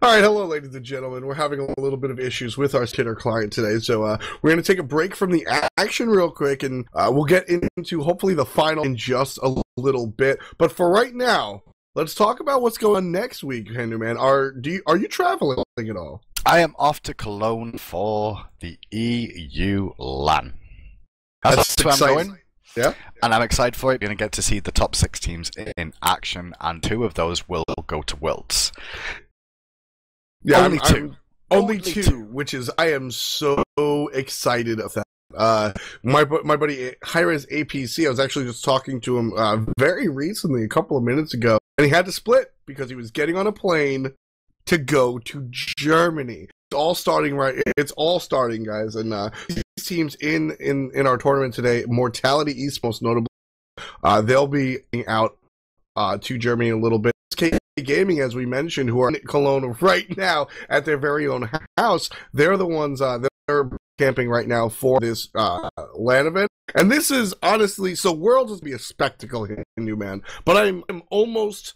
All right, hello, ladies and gentlemen. We're having a little bit of issues with our Tinder client today, so we're going to take a break from the action real quick, and we'll get into hopefully the final in just a little bit. But for right now, let's talk about what's going on next week, Henry. Man, are you traveling at all? I am off to Cologne for the EU LAN. That's where I'm going. Yeah, and I'm excited for it. We're going to get to see the top 6 teams in action, and 2 of those will go to Worlds. Yeah, Only two, which is I am so excited of that. My buddy hi-rez APC, I was actually just talking to him very recently, a couple of minutes ago, and he had to split because he was getting on a plane to go to Germany. It's all starting, guys, and these teams in our tournament today, Mortality East most notably, they'll be out to Germany in a little bit. Gaming, as we mentioned, who are in Cologne right now at their very own house, they're the ones that are camping right now for this LAN event. And this is honestly, so Worlds will be a spectacle here, new man. But I'm almost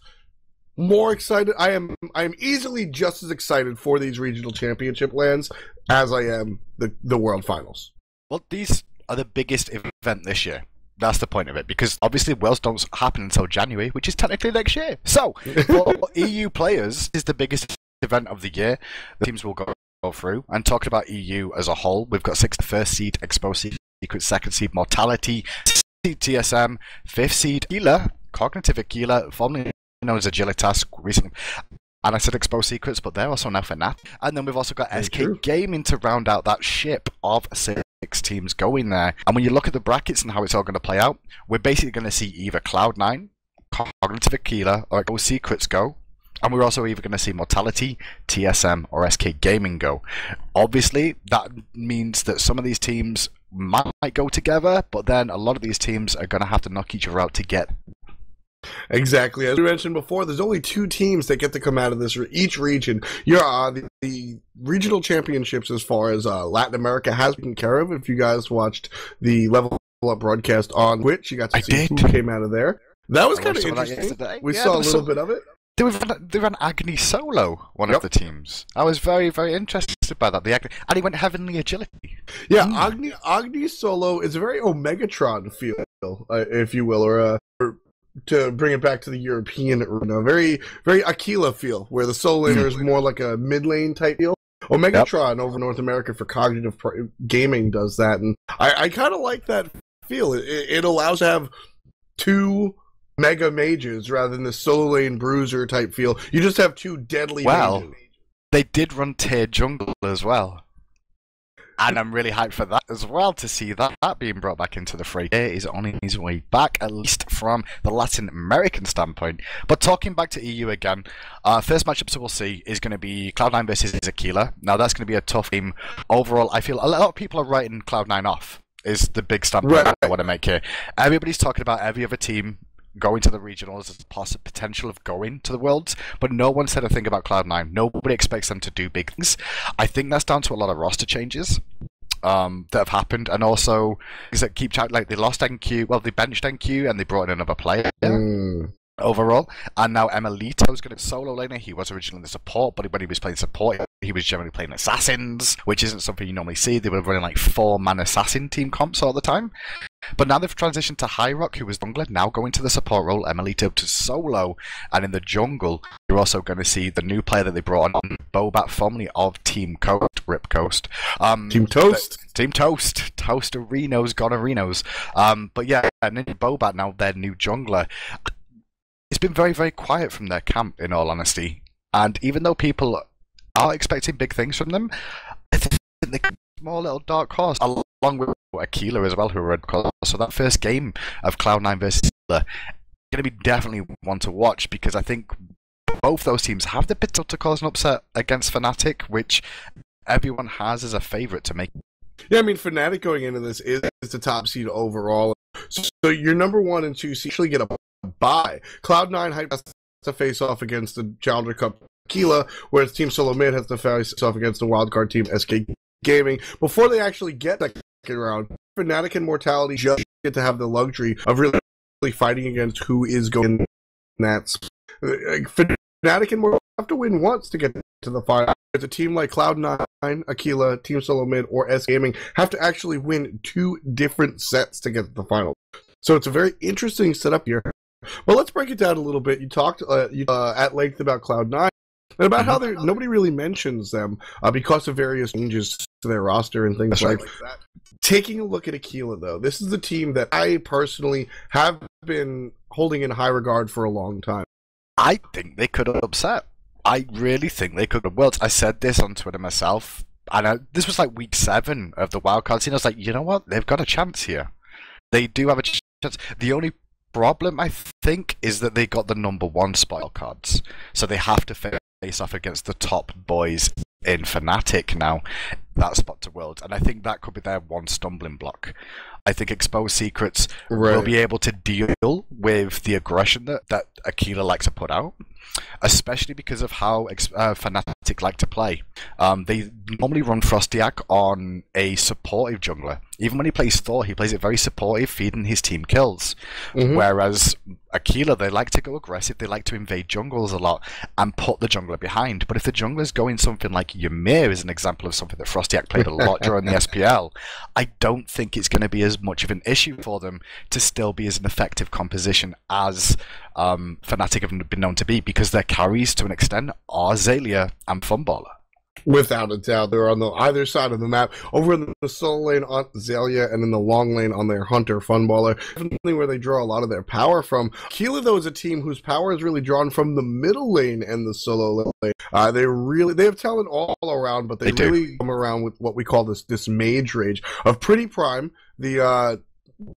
more excited. I'm easily just as excited for these regional championship LANs as I am the World Finals. Well, these are the biggest event this year. That's the point of it, because obviously Worlds don't happen until January, which is technically next year. So, for EU players, this is the biggest event of the year. The teams will go through. And talking about EU as a whole, we've got 6th first seed, Exposed Secret, 2nd seed, Mortality, seed TSM, 5th seed, Aquila, Cognitive Aquila, formerly known as Agilitas, recently. And I said Exposed Secrets, but they're also now Fnatic. And then we've also got SK Gaming to round out that ship of 6 teams going there. And when you look at the brackets and how it's all going to play out, we're basically going to see either Cloud9, Cognitive Aquila, or Exposed Secrets go. And we're also either going to see Mortality, TSM, or SK Gaming go. Obviously, that means that some of these teams might go together, but then a lot of these teams are going to have to knock each other out to get. Exactly. As we mentioned before, there's only 2 teams that get to come out of this each region. The regional championships as far as Latin America has been taken care of. If you guys watched the Level Up broadcast on Twitch, you got to see who came out of there. That was kind of interesting. We saw a little bit of it. They ran Agni solo, one of the teams. I was very, very interested by that. And he went Heavenly Agility. Yeah, Agni solo is a very Omegatron feel, if you will, or to bring it back to the European arena, very, very Aquila feel, where the solo laner is more like a mid lane type feel. Omegatron over North America for Cognitive Gaming does that, and I kind of like that feel. It allows to have 2 mega mages rather than the solo lane bruiser type feel. You just have 2 deadly mages. They did run tier jungle as well. And I'm really hyped for that as well, to see that being brought back into the fray. It is on his way back, at least from the Latin American standpoint. But talking back to EU again, first matchup so we'll see is going to be Cloud9 versus Aquila. Now that's going to be a tough game. Overall, I feel a lot of people are writing Cloud9 off, is the big standpoint I want to make here. Everybody's talking about every other team going to the regionals as a potential of going to the Worlds, but no one said a thing about Cloud9. Nobody expects them to do big things. I think that's down to a lot of roster changes that have happened, and also things that keep like they lost NQ, well, they benched NQ and they brought in another player overall, and now Emelito's going to solo laner. He was originally the support, but when he was playing support, he was generally playing assassins, which isn't something you normally see. They were running like 4-man assassin team comps all the time. But now they've transitioned to Hyrock, who was jungler, now going to the support role, Emelito to solo, and in the jungle, you're also going to see the new player that they brought on, Bobat, formerly of Team Coast, Rip Coast. Team Toast. Team Toast. Toasterinos, Gonorinos. But yeah, and then Bobat, now their new jungler. It's been very, very quiet from their camp, in all honesty. And even though people are expecting big things from them, I think they could be a small little dark horse, along with Aquila as well, who are red color. So that first game of Cloud9 versus Aquila is going to be definitely one to watch, because I think both those teams have the potential to cause an upset against Fnatic, which everyone has as a favourite to make. Yeah, I mean, Fnatic going into this is the top seed overall. So your number 1 and 2 seed actually get a bye. Cloud9 has to face off against the Challenger Cup Aquila, whereas Team Solo Mid has to face off against the wildcard team SK Gaming. Before they actually get that second round, Fnatic and Mortality just get to have the luxury of really fighting against who is going in that. Fnatic and Mortality have to win once to get to the final. It's a team like Cloud9, Aquila, Team Solo Mid, or S Gaming have to actually win 2 different sets to get to the final. So it's a very interesting setup here. But let's break it down a little bit. You talked at length about Cloud9 and about how nobody really mentions them because of various changes to their roster and things like that. Taking a look at Aquila, though, this is a team that I personally have been holding in high regard for a long time. I think they could have upset. I really think they could have worlds. I said this on Twitter myself, and this was like week 7 of the wildcard scene. I was like, you know what? They've got a chance here. They do have a chance. The only problem, I think, is that they got the number 1 spot cards, so they have to face off against the top boys in Fnatic now, that spot to Worlds, and I think that could be their one stumbling block. I think Exposed Secrets will be able to deal with the aggression that Aquila likes to put out, especially because of how Fnatic like to play. They normally run Frostiak on a supportive jungler. Even when he plays Thor, he plays it very supportive, feeding his team kills. Whereas Aquila, they like to go aggressive, they like to invade jungles a lot and put the jungler behind. But if the jungler's going something like Ymir is an example of something that Frostiak played a lot during the SPL, I don't think it's going to be as much of an issue for them to still be as an effective composition as Fnatic have been known to be, because their carries to an extent are Zalia and Funballer. Without a doubt, they're on the either side of the map. Over in the solo lane on Zalia and in the long lane on their Hunter Funballer, definitely where they draw a lot of their power from. Aquila, though, is a team whose power is really drawn from the middle lane and the solo lane. They have talent all around, but they really come around with what we call this mage rage of Pretty Prime,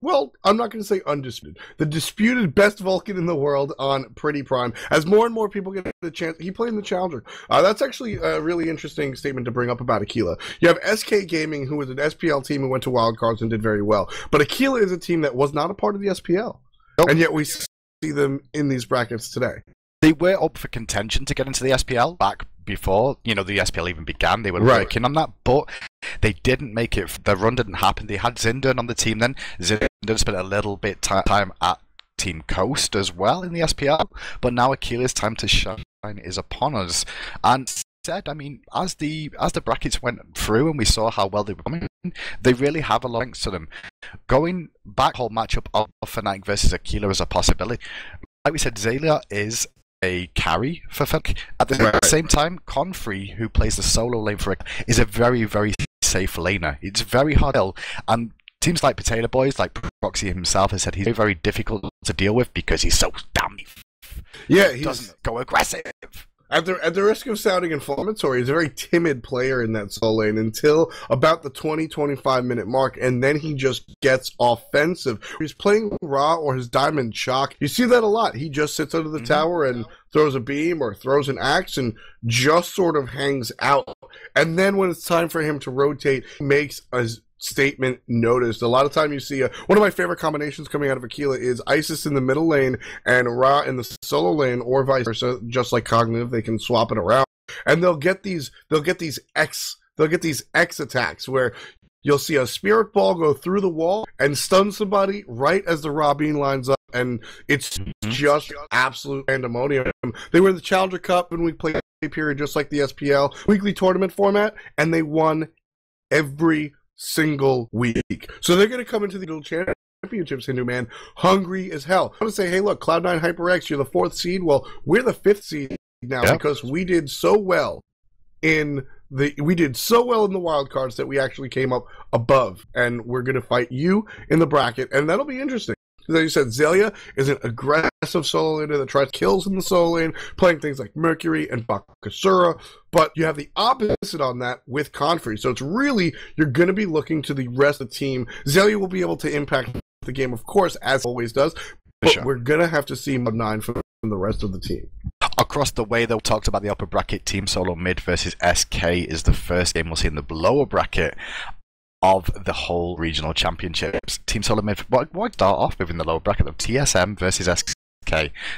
well, I'm not going to say undisputed. The disputed best Vulcan in the world on Pretty Prime. As more and more people get the chance, he played in the Challenger. That's actually a really interesting statement to bring up about Aquila. You have SK Gaming, who was an SPL team who went to Wildcards and did very well. But Aquila is a team that was not a part of the SPL. And yet we see them in these brackets today. They were up for contention to get into the SPL back before, the SPL even began. They were working on that, but they didn't make it. Their run didn't happen. They had Zindan on the team then. Zindan spent a little bit time at Team Coast as well in the SPL, but now Aquila's time to shine is upon us. And said, as the brackets went through and we saw how well they were coming, they really have a lot of strengths to them. Going back, whole matchup of Fnatic versus Aquila is a possibility. Like we said, Zalia is a carry for Fnatic. At the same time, Confrey, who plays the solo lane for it, is a very, very safe laner. It's very hard to kill, and teams like Potato Boys, like Proxy himself, has said he's very, very difficult to deal with because he's so damn. He doesn't go aggressive. At the risk of sounding inflammatory, he's a very timid player in that solo lane until about the 20-25 minute mark, and then he just gets offensive. He's playing Ra or his Diamond Shock. You see that a lot. He just sits under the tower and throws a beam or throws an axe and just sort of hangs out. And then when it's time for him to rotate, he makes a statement noticed. A lot of time you see one of my favorite combinations coming out of Aquila is Isis in the middle lane and Ra in the solo lane, or vice versa. Just like Cognitive, they can swap it around, and they'll get these X attacks where you'll see a spirit ball go through the wall and stun somebody right as the Ra beam lines up, and it's just absolute pandemonium. They were in the Challenger Cup and we played period just like the SPL weekly tournament format, and they won every single week. So they're going to come into the championships, Hindu man, hungry as hell. I want to say, hey, look, Cloud9 HyperX, you're the 4th seed. Well, we're the 5th seed now because we did so well in the wild cards that we actually came up above, and we're going to fight you in the bracket, and that'll be interesting. As you said, Zalia is an aggressive solo laner that tries kills in the solo lane, playing things like Mercury and Bakasura, but you have the opposite on that with Confrey. So it's really, you're going to be looking to the rest of the team. Zalia will be able to impact the game, of course, as always does, but we're going to have to see Mod9 from the rest of the team. Across the way, though, talked about the upper bracket. Team Solo Mid versus SK is the first game we'll see in the lower bracket of the whole regional championships. Team Solo Mid, why start off with in the lower bracket of TSM versus SK?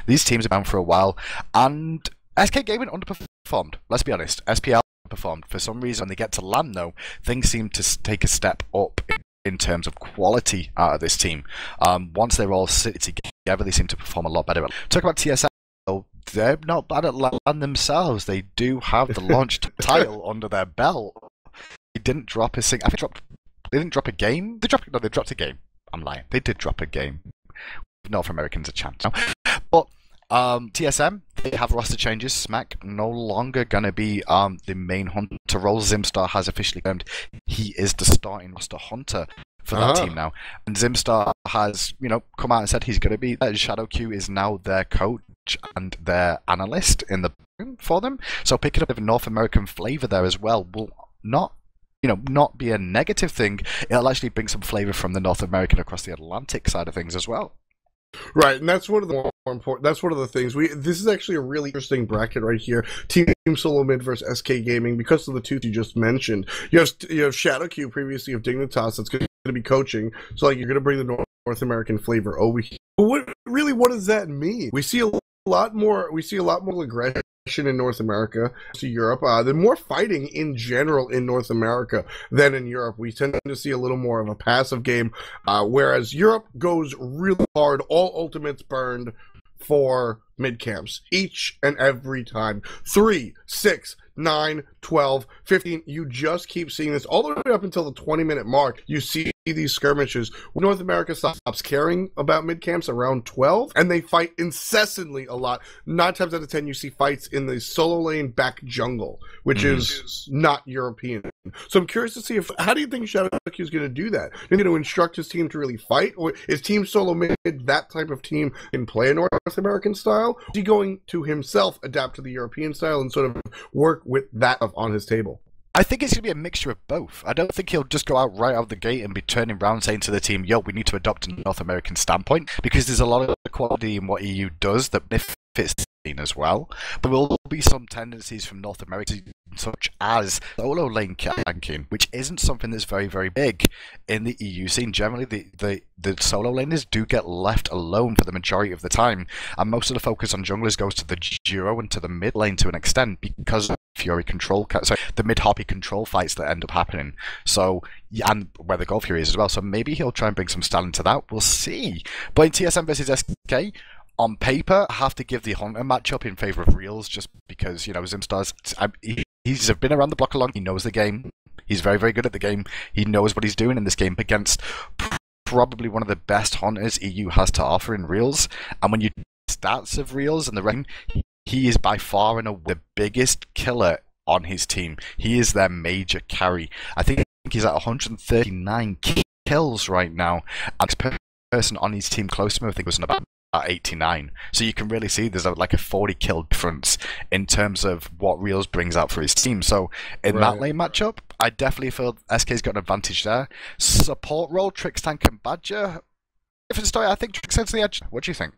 These teams have been for a while, and SK Gaming underperformed. Let's be honest, SPL underperformed. For some reason, when they get to LAN, though, things seem to take a step up in terms of quality out of this team. Once they're all sitting together, they seem to perform a lot better. Talk about TSM. they're not bad at LAN themselves. They do have the launch title under their belt. They didn't drop a single. They didn't drop a game. They dropped a game. I'm lying. They did drop a game. North Americans a chance. But TSM, they have roster changes. Smack no longer gonna be the main hunter role. Zimstar has officially confirmed he is the starting roster hunter for that team now. And Zimstar has, come out and said he's gonna be there. Shadow Q is now their coach and their analyst in the for them. So picking up a North American flavor there as well will not be a negative thing. It'll actually bring some flavor from the North American across the Atlantic side of things as well. Right, and that's one of the more important. That's one of the things this is actually a really interesting bracket right here. Team Solo Mid versus SK Gaming, because of the two you just mentioned. You have Shadow Q, previously of Dignitas, that's going to be coaching. So like you're going to bring the North American flavor over here. But what does that mean? We see a lot more aggression in North America to Europe. There's more fighting in general in North America than in Europe. We tend to see a little more of a passive game, whereas Europe goes really hard. All ultimates burned for mid camps each and every time. 3, 6, 9, 12, 15. You just keep seeing this all the way up until the 20-minute mark. You see these skirmishes. North America stops caring about mid camps around 12, and they fight incessantly a lot. 9 times out of 10, you see fights in the solo lane back jungle, which is not European. So I'm curious to see how do you think Shadow Q is going to do that? Is he going to instruct his team to really fight, or is Team Solo Mid that type of team can play a North American style? Is he going to himself adapt to the European style and sort of work with that on his table? I think it's going to be a mixture of both. I don't think he'll just go out right out of the gate and be turning around saying to the team, yo, we need to adopt a North American standpoint, because there's a lot of quality in what EU does that benefits the scene as well. But there will be some tendencies from North America, such as solo lane ganking, which isn't something that's very, very big in the EU scene. Generally, the solo laners do get left alone for the majority of the time, and most of the focus on junglers goes to the duo and to the mid lane to an extent, because of Fury control, the mid hoppy control fights that end up happening. So, and where the Gold Fury is as well. So maybe he'll try and bring some style into that. We'll see. But in TSM versus SK, on paper, I have to give the Hunter matchup in favor of Reels, just because Zimstar's he's been around the block a long. He knows the game. He's very, very good at the game. He knows what he's doing in this game against probably one of the best hunters EU has to offer in Reels. And when you stats of Reels and the rank, he is by far and away the biggest killer on his team. He is their major carry. I think he's at 139 kills right now. And this person on his team close to him, I think, was about 89. So you can really see there's like a 40 kill difference in terms of what Reels brings out for his team. So in that lane matchup, I definitely feel SK's got an advantage there. Support role, Trix Tank and Badger. Different story. I think Trix has the edge. What do you think?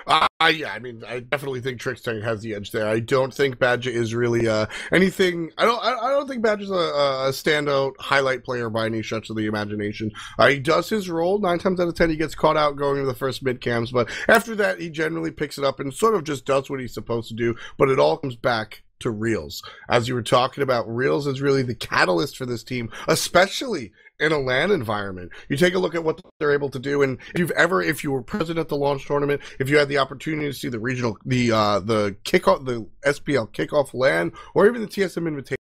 Yeah, I mean, I definitely think Trix Tank has the edge there. I don't think Badger is really anything. I don't think Badger's a standout highlight player by any stretch of the imagination. He does his role 9 times out of 10. He gets caught out going to the first mid camps, but after that, he generally picks it up and sort of just does what he's supposed to do. But it all comes back to Reels. As you were talking about, Reels is really the catalyst for this team, especially in a LAN environment. You take a look at what they're able to do, and if you were present at the launch tournament, if you had the opportunity to see the regional, the kickoff, the SPL kickoff LAN, or even the TSM Invitational,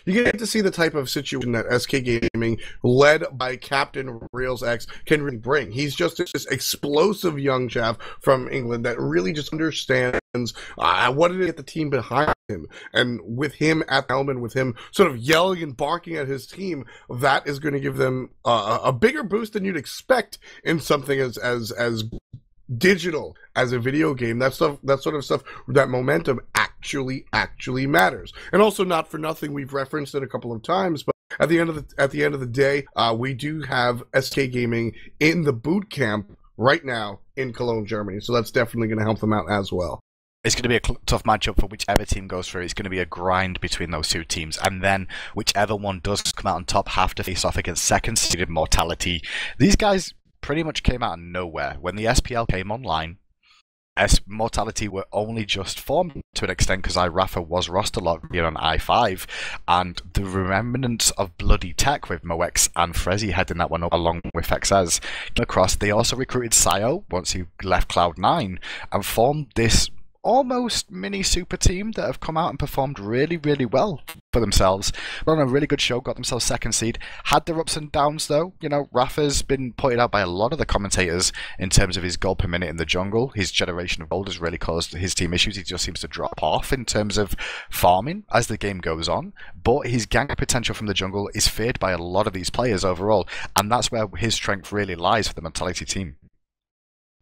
you get to see the type of situation that SK Gaming, led by Captain Reels X, can really bring. He's just this explosive young chap from England that really just understands what it is to get the team behind him. And with him at the helm, and with him sort of yelling and barking at his team, that is going to give them a bigger boost than you'd expect in something as digital as a video game. That sort of stuff, that momentum actually matters. And also, not for nothing, we've referenced it a couple of times, but at the end of the day, we do have SK Gaming in the boot camp right now in Cologne, Germany. So that's definitely going to help them out as well. It's going to be a tough matchup for whichever team goes through. It's going to be a grind between those two teams, and then whichever one does come out on top have to face off against second seeded Mortality. These guys pretty much came out of nowhere. When the SPL came online, Mortality were only just formed to an extent because iRafa was roster locked here on I5, and the remnants of Bloody Tech with Moex and Frezzy heading that one up along with XS across. They also recruited Sayo once he left Cloud9 and formed this almost mini super team that have come out and performed really, really well for themselves. Run a really good show, got themselves second seed. Had their ups and downs though. You know, Rafa's been pointed out by a lot of the commentators in terms of his gold per minute in the jungle. His generation of gold has really caused his team issues. He just seems to drop off in terms of farming as the game goes on. But his gank potential from the jungle is feared by a lot of these players overall. And that's where his strength really lies for the Mentality team.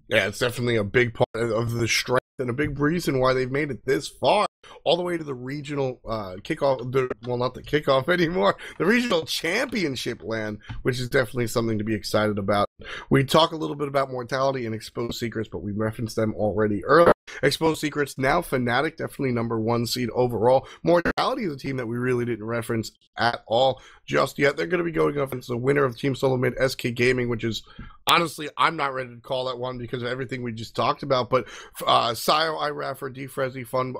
Yeah, it's definitely a big part of the strength and a big reason why they've made it this far, all the way to the regional kickoff, well, not the kickoff anymore, the regional championship land, which is definitely something to be excited about. We talk a little bit about Mortality and Exposed Secrets, but we referenced them already earlier. Exposed Secrets, now Fnatic, definitely #1 seed overall. Mortality is a team that we really didn't reference at all just yet. They're going to be going up against the winner of Team Solo Mid, SK Gaming, which is, honestly, I'm not ready to call that one because of everything we just talked about, but Sio, iRaffer, Defrezzy, Fun,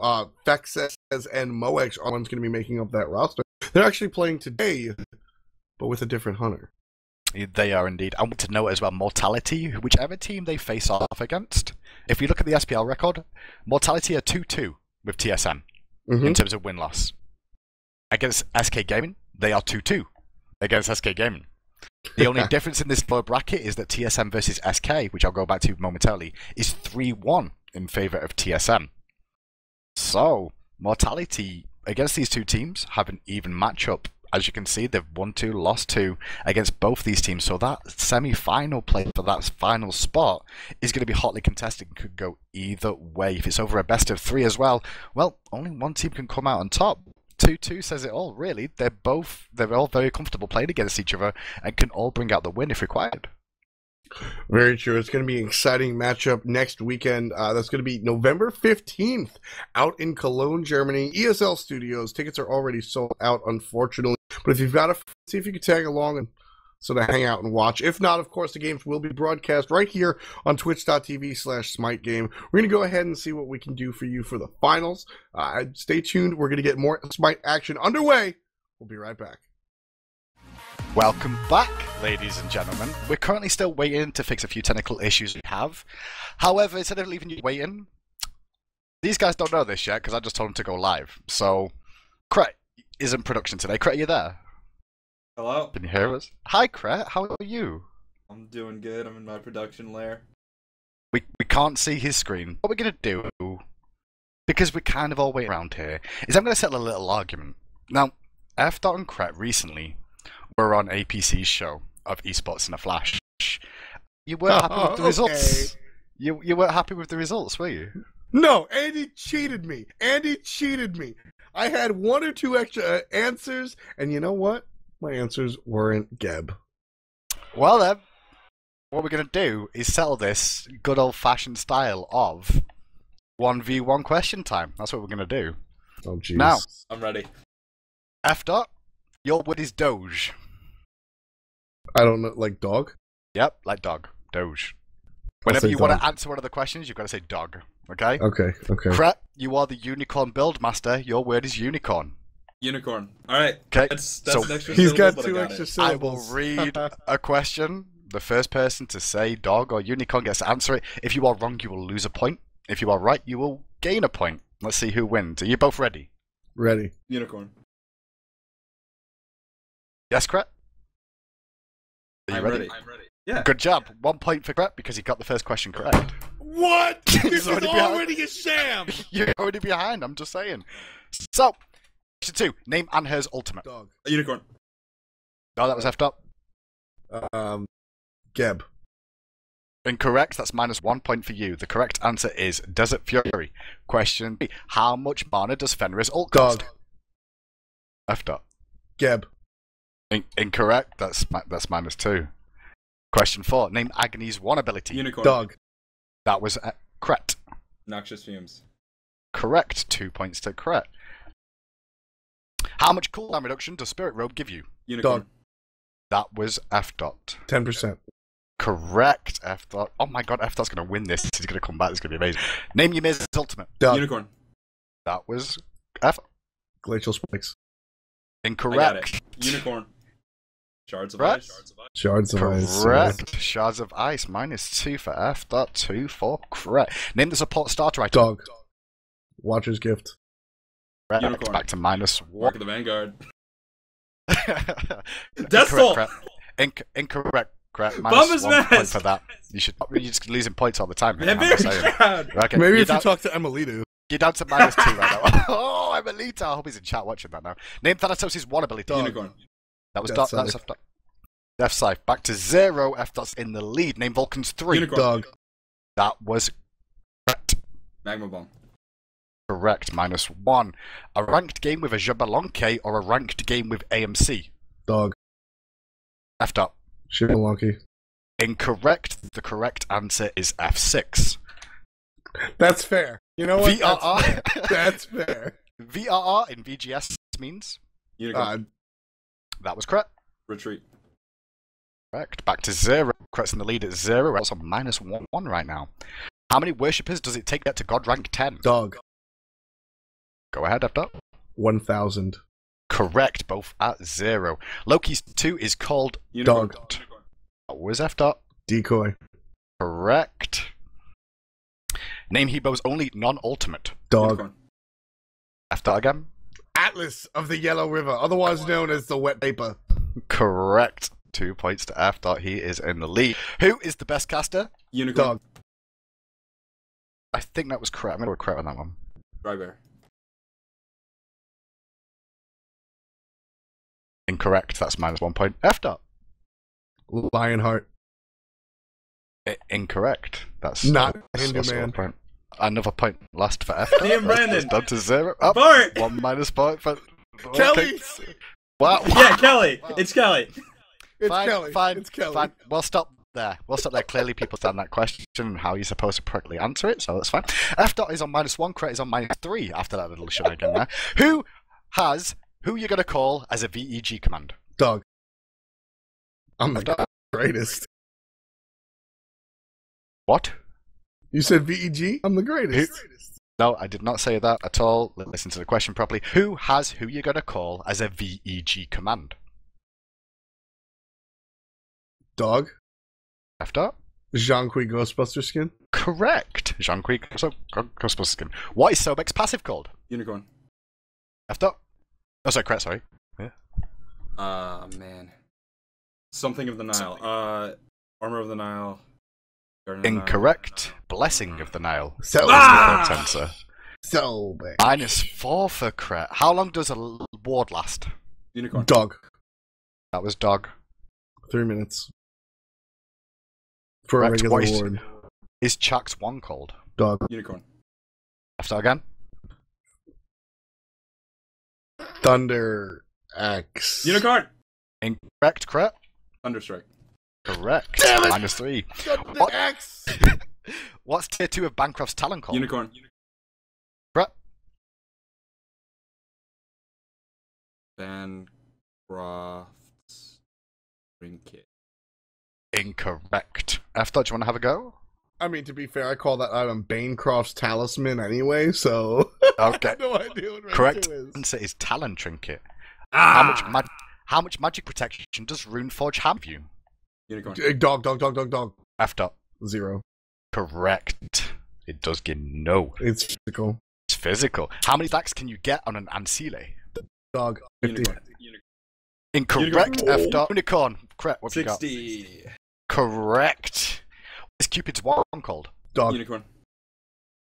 Fexes, and Moex are ones going to be making up that roster. They're actually playing today, but with a different hunter. They are indeed. I want to note as well, Mortality, whichever team they face off against, if you look at the SPL record, Mortality are 2-2 with TSM in terms of win-loss. Against SK Gaming, they are 2-2 against SK Gaming. The only difference in this lower bracket is that TSM versus SK, which I'll go back to momentarily, is 3-1 in favour of TSM. So, Mortality against these two teams have an even matchup. As you can see, they've won 2, lost 2 against both these teams. So that semi-final play for that final spot is going to be hotly contested and could go either way. If it's over a best of 3 as well, only one team can come out on top. 2-2 says it all, really. They're all very comfortable playing against each other and can all bring out the win if required. Very true. It's going to be an exciting matchup next weekend. That's going to be November 15th out in Cologne, Germany. ESL Studios. Tickets are already sold out, unfortunately. But if you've got a, see if you can tag along and sort of hang out and watch. If not, of course, the games will be broadcast right here on twitch.tv/SmiteGame. We're going to go ahead and see what we can do for you for the finals. Stay tuned. We're going to get more Smite action underway. We'll be right back. Welcome back, ladies and gentlemen. We're currently still waiting to fix a few technical issues we have. However, instead of leaving you waiting, these guys don't know this yet because I just told them to go live. So, Cret is in production today. Cret, are you there? Hello? Can you hear us? Hi, Cret. How are you? I'm doing good. I'm in my production lair. We can't see his screen. What we're going to do, because we're kind of all waiting around here, is I'm going to settle a little argument. Now, F-Dot and Cret recently were on APC's show of Esports in a Flash. You weren't happy with the results. You weren't happy with the results, were you? No, Andy cheated me. Andy cheated me. I had 1 or 2 extra answers, and you know what? My answers weren't Geb. Well then, what we're going to do is settle this good old-fashioned style of 1v1 question time. That's what we're going to do. Oh, jeez. Now, I'm ready. F-Dot, your word is Doge. I don't know, like dog? Yep, like dog. Doge. Whenever you want to answer one of the questions, you've got to say dog. Okay? Okay. Cret, you are the unicorn build master. Your word is unicorn. Unicorn. Alright. Okay. That's so an extra he's syllable, got 2 extra I will syllables. read a question. The first person to say dog or unicorn gets to answer it. If you are wrong, you will lose a point. If you are right, you will gain a point. Let's see who wins. Are you both ready? Ready. Unicorn. Yes, Cret? Are you I'm ready. Yeah. Good job. 1 point for Cret because he got the first question correct. What? This is already already a sham! You're already behind, I'm just saying. So, question 2. Name Anher's ultimate. Dog. A unicorn. No, that was F-Dot. Geb. Incorrect. That's -1 point for you. The correct answer is Desert Fury. Question 3. How much mana does Fenrir's ult cost? Dog. F-Dot. Geb. Incorrect. That's -2. Question 4. Name Agony's one ability. Unicorn. Dog. That was Cret. Noxious fumes. Correct. 2 points to Cret. How much cooldown reduction does Spirit Robe give you? Unicorn. Dog. That was F-Dot. 10%. Correct, F-Dot. Oh my god, F-Dot's going to win this. He's going to come back. This is going to be amazing. Name Ymir's ultimate. Dog. Unicorn. That was F. Glacial Spikes. I got Incorrect. it. Unicorn. Shards of Correct. ice. Shards of Ice. Correct. Shards of Ice. -2 for F-Dot. 2 for Cret. Name the support starter item. Dog. Watcher's Gift. Correct. Unicorn. Back to -1. Mark of the Vanguard. Incorrect. Soul. Incorrect. Correct. Bomber's -1 point Mask. for that. You're just losing points all the time. Yeah, I'm very saying. proud. Okay. Maybe you're if you down, talk to Emilito. you're down to -2 right now. Oh, Emilito. I hope he's in chat watching that now. Name Thanatos' one ability. Dog. Unicorn. That was Death Dot. That's Scythe. Death Scythe. Back to 0. F Dot's in the lead. Name Vulcan's 3. Unicorn. Dog. That was correct. Magma Bomb. Correct. -1. A ranked game with a Jabalonke or a ranked game with AMC. Dog. F Dot. Shimalonki. Incorrect. The correct answer is F6. That's fair. You know what? VRR. That's fair. VRR in VGS means Unicorn. that was correct. Retreat. Correct. Back to 0. Correct's in the lead at 0. That's on -1 right now. How many worshippers does it take to get to God rank 10? Dog. Go ahead, F Dot. 1,000. Correct. Both at 0. Loki's 2 is called Unicorn. Dog. That was F Dot. Decoy. Correct. Name Hebo's only non-ultimate. Dog. Unicorn. F Dot again. Atlas of the Yellow River, otherwise known as the Wet Paper. Correct. 2 points to F Dot. He is in the lead. Who is the best caster? Unicorn. Dog. I think that was correct. I'm going to go correct on that one. Dry Bear. Incorrect. That's -1 point. F Dot. Lionheart. Incorrect. That's Not that's Hindu also Man. 1 point. Another point lost for F. Ian Brandon. Down to 0. Up. Bart! 1 point for Kelly! Wow. Yeah, Kelly. It's Kelly. It's Fine, Kelly. Fine, It's Kelly. Fine. We'll stop there. Clearly, people stand that question and how you're supposed to correctly answer it, so that's fine. F Dot is on -1. Correct is on -3 after that little shenanigan there. Who you're going to call as a VEG command? Dog. I'm the greatest. What? You said VEG? I'm the greatest. No, I did not say that at all. Listen to the question properly. Who you're going to call as a VEG command? Dog. F Dot? Jean-Qui Ghostbuster skin. Correct. Jean-Qui Ghostbuster skin. What is Sobek's passive called? Unicorn. F Dot? Oh, sorry, correct, sorry. Man. Something of the Nile. Armor of the Nile. Garden of the Nile. Incorrect. Blessing of the Nile. So Is the correct answer. So bad. -4 for crit. How long does a ward last? Unicorn. Dog. That was dog. 3 minutes. For Correct. a What regular is- ward. Is Chuck's 1 called? Dog. Unicorn. After again? Thunder X. Unicorn. Incorrect, crit. Thunderstrike. Correct. Damn it! -3. Thunder What? X. What's tier 2 of Bancroft's talent called? Unicorn. Crit. Bancroft's Trinket. Incorrect. F Dot, do you want to have a go? I mean, to be fair, I call that item Bancroft's Talisman anyway, so I Okay. have no idea what rank Correct it is. answer is Talon Trinket. Ah! How much magic protection does Runeforge have you? Unicorn. Dog. F Dot. 0. Correct. It does give no. It's physical. It's physical. How many stacks can you get on an Ancile? Dog. 50. Unicorn. Incorrect. Unicorn. F Dot. Unicorn. Correct. What have you got? 60. Correct. What is Cupid's one called? Dog. Unicorn.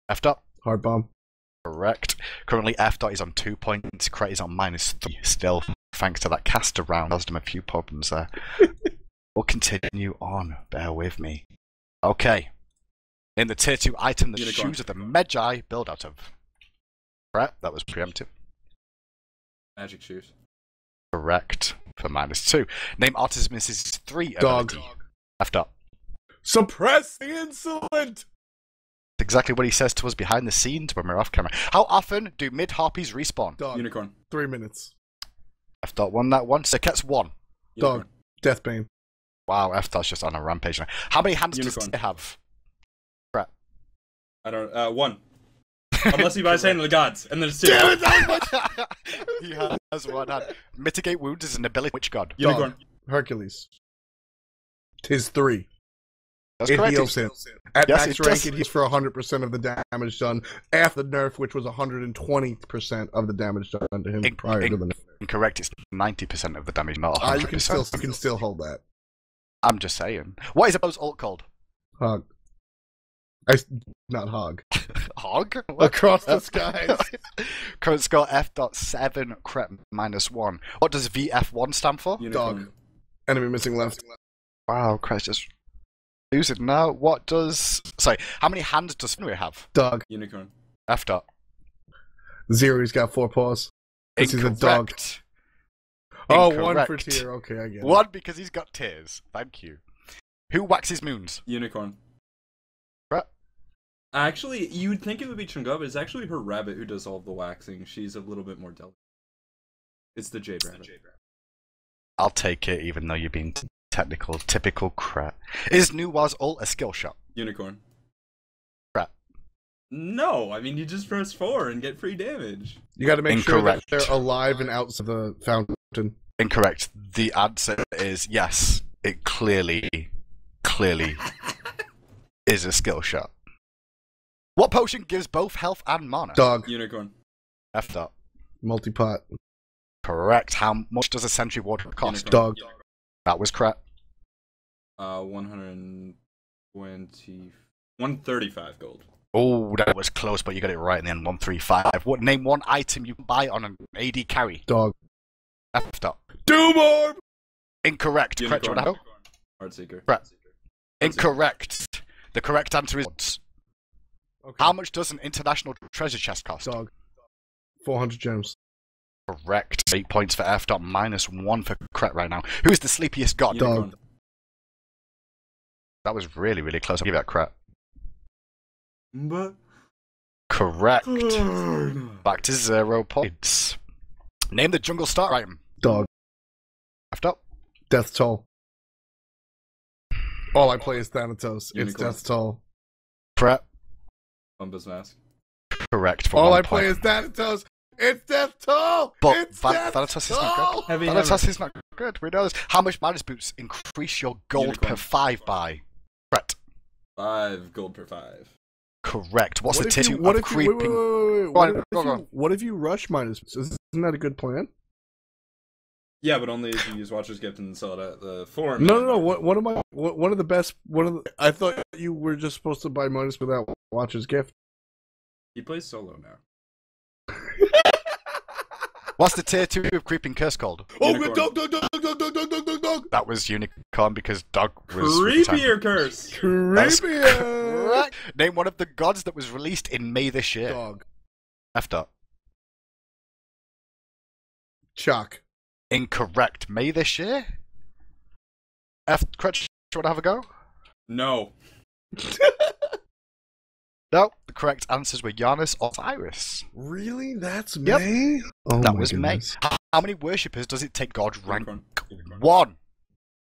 F Dot. Hard bomb. Correct. Currently, F Dot is on 2 points. Cret is on -3. Still, thanks to that caster round, caused him a few problems there. We'll continue on. Bear with me. Okay. In the tier 2 item, the Unicorn. shoes of the Magi build out of. Cret, that was preemptive. Magic shoes. Correct. For -2. Name Artemis's 3 Dog. ability. F Dot. Suppress the insolent! Exactly what he says to us behind the scenes when we're off camera. How often do mid harpies respawn? Dog. Unicorn. 3 minutes. F Dot won that one. Sirket's 1. Dog. Deathbane. Wow, F Dot's just on a rampage now. How many hamsters Unicorn. do they have? I don't. One. Unless he buys Hand of the Gods, and then it's 2. Damn it, that was He has one hand. Mitigate wounds is an ability. Which god? Unicorn. Hercules. 'Tis 3. That's It correct. heals him. At Yes, max it rank, does. it heals for 100% of the damage done after the nerf, which was 120% of the damage done to him prior to the nerf. Incorrect. It's 90% of the damage, not 100%. You can still hold that. I'm just saying. What is Apollo's ult called? Hog. Not hog. Hog? Across the skies. Current score F.7, crit -1. What does VF1 stand for? Unicorn. Dog. Enemy missing left. Wow, Christ, just losing now. What does... Sorry, how many hands does Fenrir have? Dog. Unicorn. F. Dot. 0, he's got 4 paws. This is a dog. Incorrect. Oh, Incorrect. 1 for tier. Okay, I get it. 1 because he's got tears. Thank you. Who waxes moons? Unicorn. Right. Actually, you'd think it would be Chunga, but it's actually her rabbit who does all of the waxing. She's a little bit more delicate. It's the Jade Rabbit. I'll take it, even though you're being technical. Typical crap. Is Nuwa's ult a skill shot? Unicorn. Crap. No, I mean, you just press 4 and get free damage. You got to make sure that Incorrect. they're alive and outside the fountain. Incorrect. The answer is yes. It clearly is a skill shot. What potion gives both health and mana? Dog. Unicorn. F. Dot. Multi-pot. Correct. How much does a sentry ward cost? Unicorn. Dog. That was correct. 120... 135 gold. Oh, that was close, but you got it right in the end. 135. What? Name one item you can buy on an AD carry. Dog. F. Dot. Doom Orb! Incorrect. Correct. Unicorn. What Heartseeker. Correct. Incorrect. The correct answer is... Okay. How much does an international treasure chest cost? Dog. 400 gems. Correct. 8 points for F. Dot, -1 for Kret right now. Who's the sleepiest god? Unicorn. That was really, really close. I'll give you that Kret. But... Correct. Back to 0 points. Name the jungle starter item. Dog. F. Dot. Death Toll. All I play is Thanatos. It's Unicorn. Death Toll. Kret. Bumbus Mask. Correct. For All 1 I play point. is Thanatos. It's Death Toll! But It's Death Thanatos is Toll! not good. Heavy Thanatos is not good. We know this. How much Madness Boots increase your gold Unicorn. per 5 by? Kret. 5 gold per 5. Correct. What's What the if tissue you- what of if you- wait, creeping? wait, Go on, What if go you- on. what if you rush minus? Isn't that a good plan? Yeah, but only if you use Watcher's Gift and sell it at the forum. No. One of the best. I thought you were just supposed to buy minus without Watcher's Gift. He plays solo now. What's the tier 2 of creeping curse called? Oh, Unicorn. dog. That was Unicorn because Dog was... with the time. Creepier curse! That's Creepier. correct. Name one of the gods that was released in May this year. Dog. F. Dot. Chuck. Incorrect. May this year? F. Crutch, do you want to have a go? No. No. The correct answers were Giannis or Osiris. Really? That's Yep. May? Oh That my was goodness. May. How many worshippers does it take God rank Unicorn. 1?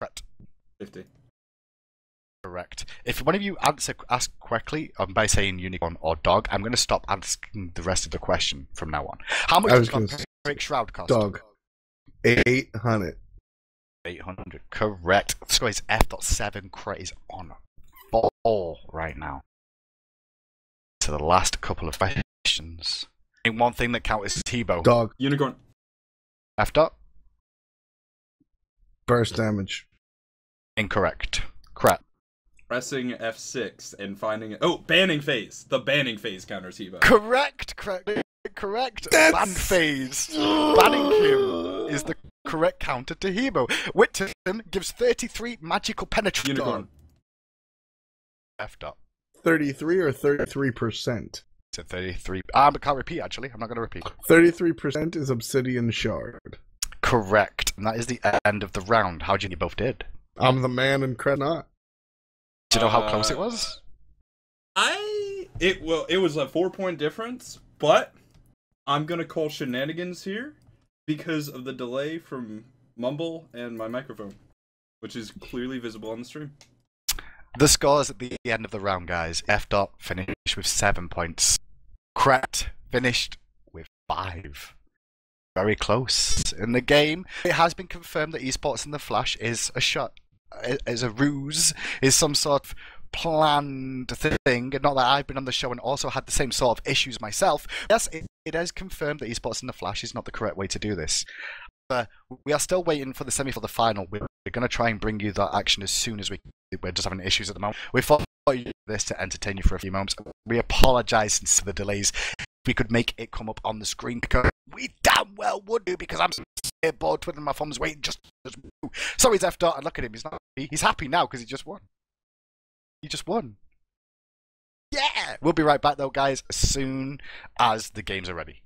Correct. 50. Correct. If one of you ask correctly by saying unicorn or dog, I'm going to stop asking the rest of the question from now on. How much I was does gonna Vampiric Shroud cost? Dog. 800. 800. Correct. The score is F.7. Cret is on 4 right now. To the last couple of questions. In one thing that counts as Tebow. Dog. Unicorn. F. Dot. Burst damage. Incorrect. Cret. Pressing F6 and finding it. Oh, banning phase. The banning phase counters Evo. Correct. Correct. Ban phase. Banning him is the correct counter to Hebo. Witton gives 33 magical penetration. Unicorn. F. Dot. 33 or 33%? To 33. I can't repeat actually. I'm not going to repeat. 33% is Obsidian Shard. Correct. And that is the end of the round. How do you both did? I'm the man and Cred not. Do you know how close it was? It was a 4-point difference, but I'm gonna call shenanigans here because of the delay from Mumble and my microphone, which is clearly visible on the stream. The scores at the end of the round, guys. F. Dot finished with 7 points. Cret finished with 5. Very close in the game. It has been confirmed that esports in the Flash is a shot, is a ruse, is some sort of planned thing, and not that I've been on the show and also had the same sort of issues myself. Yes, it has confirmed that esports in the Flash is not the correct way to do this. But we are still waiting for the semi for the final. We're going to try and bring you that action as soon as we can. We're just having issues at the moment. We thought this to entertain you for a few moments. We apologise for the delays. If we could make it come up on the screen, because we damn well would do, because I'm so bored twiddling my thumbs waiting just sorry, F Dot, and look at him, he's happy now because he just won. He just won. Yeah! We'll be right back though, guys, as soon as the games are ready.